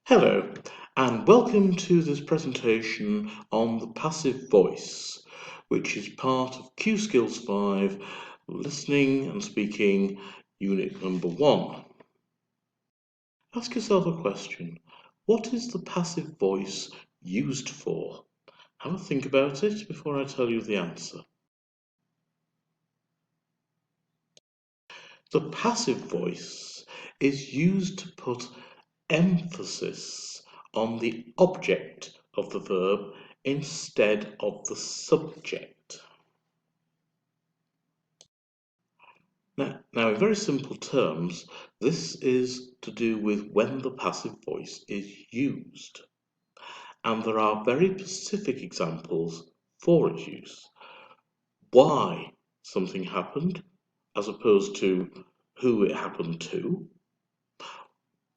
Hello, and welcome to this presentation on the passive voice, which is part of Q Skills 5, Listening and Speaking, Unit number 1. Ask yourself a question. What is the passive voice used for? Have a think about it before I tell you the answer. The passive voice is used to put emphasis on the object of the verb instead of the subject. Now, in very simple terms, this is to do with when the passive voice is used. And there are very specific examples for its use. Why something happened, as opposed to who it happened to.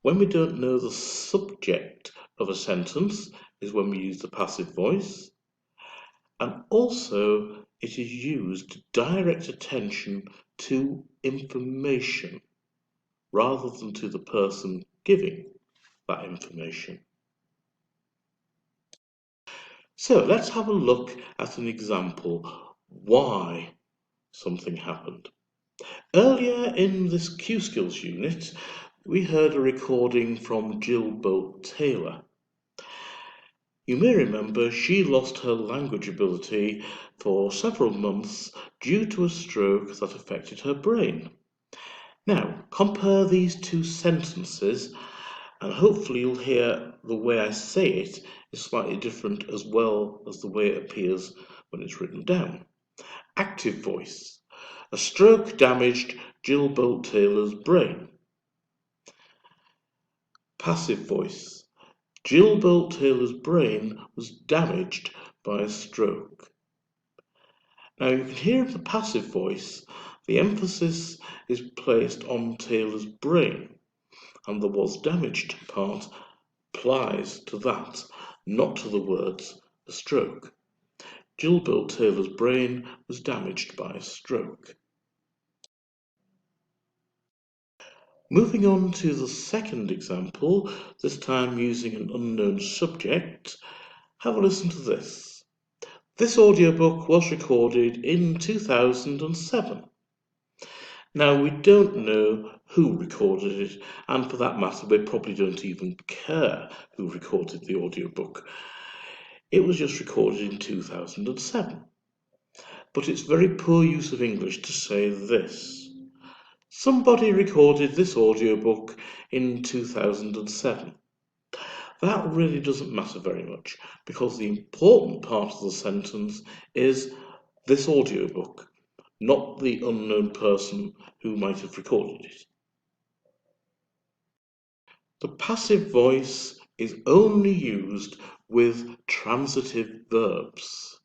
When we don't know the subject of a sentence is when we use the passive voice. And also it is used to direct attention to information rather than to the person giving that information. So let's have a look at an example why something happened. Earlier in this Q Skills unit, we heard a recording from Jill Bolt-Taylor. You may remember she lost her language ability for several months due to a stroke that affected her brain. Now, compare these two sentences and hopefully you'll hear the way I say it is slightly different as well as the way it appears when it's written down. Active voice. A stroke damaged Jill Bolt-Taylor's brain. Passive voice. Jill Bolt-Taylor's brain was damaged by a stroke. Now you can hear in the passive voice, the emphasis is placed on Taylor's brain, and the was damaged part applies to that, not to the words a stroke. Jill Bolt-Taylor's brain was damaged by a stroke. Moving on to the second example, this time using an unknown subject, have a listen to this. This audiobook was recorded in 2007. Now, we don't know who recorded it, and for that matter, we probably don't even care who recorded the audiobook. It was just recorded in 2007. But it's very poor use of English to say this. Somebody recorded this audiobook in 2007. That really doesn't matter very much because the important part of the sentence is this audiobook, not the unknown person who might have recorded it. The passive voice is only used with transitive verbs.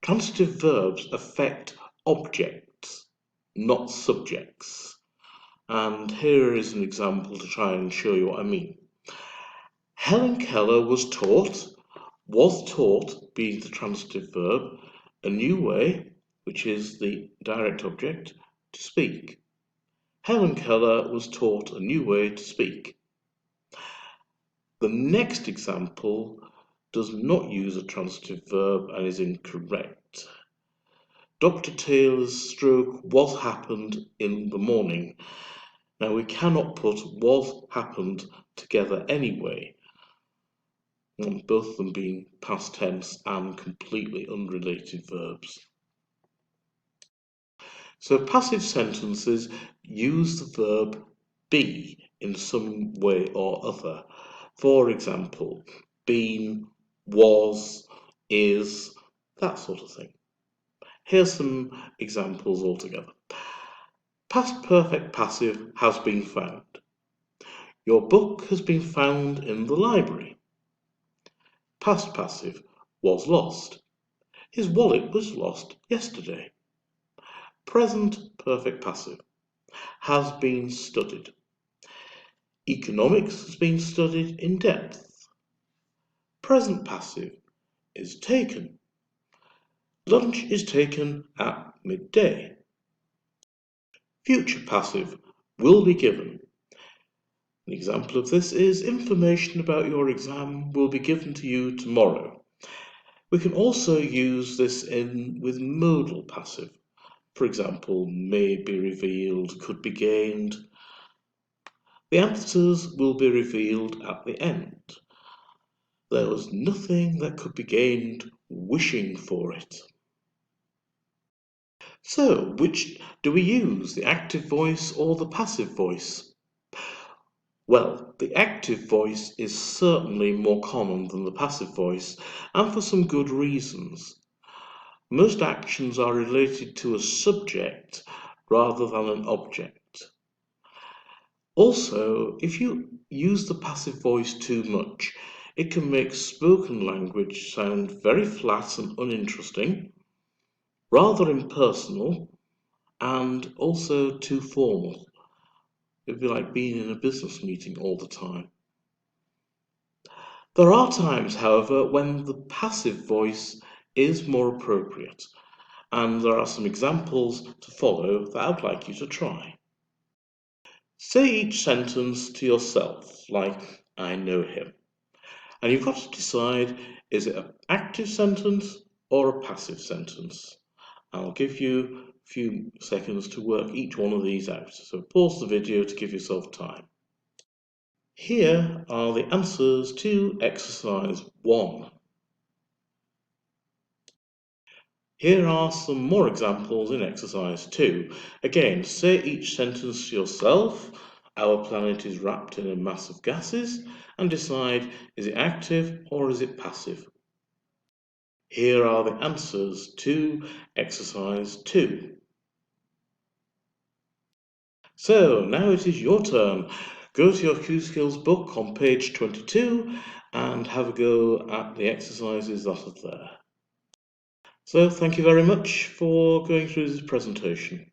Transitive verbs affect objects, not subjects. And here is an example to try and show you what I mean. Helen Keller was taught being the transitive verb, a new way, which is the direct object, to speak. Helen Keller was taught a new way to speak. The next example does not use a transitive verb and is incorrect. Dr. Taylor's stroke was happened in the morning. Now we cannot put was happened together anyway, both of them being past tense and completely unrelated verbs. So passive sentences use the verb be in some way or other. For example, been, was, is, that sort of thing. Here's some examples altogether. Past perfect passive has been found. Your book has been found in the library. Past passive was lost. His wallet was lost yesterday. Present perfect passive has been studied. Economics has been studied in depth. Present passive is taken. Lunch is taken at midday. Future passive will be given. An example of this is information about your exam will be given to you tomorrow. We can also use this with modal passive. For example, may be revealed, could be gained. The answers will be revealed at the end. There was nothing that could be gained wishing for it. So, which do we use, the active voice or the passive voice? Well, the active voice is certainly more common than the passive voice, and for some good reasons. Most actions are related to a subject rather than an object. Also, if you use the passive voice too much, it can make spoken language sound very flat and uninteresting, rather impersonal, and also too formal. It'd be like being in a business meeting all the time. There are times, however, when the passive voice is more appropriate, and there are some examples to follow that I'd like you to try. Say each sentence to yourself, like, I know him. And you've got to decide, is it an active sentence or a passive sentence? I'll give you a few seconds to work each one of these out. So pause the video to give yourself time. Here are the answers to exercise 1. Here are some more examples in exercise 2. Again, say each sentence to yourself. Our planet is wrapped in a mass of gases, and decide, is it active or is it passive? Here are the answers to exercise 2. So now it is your turn. Go to your Q Skills book on page 22 and have a go at the exercises that are there. So thank you very much for going through this presentation.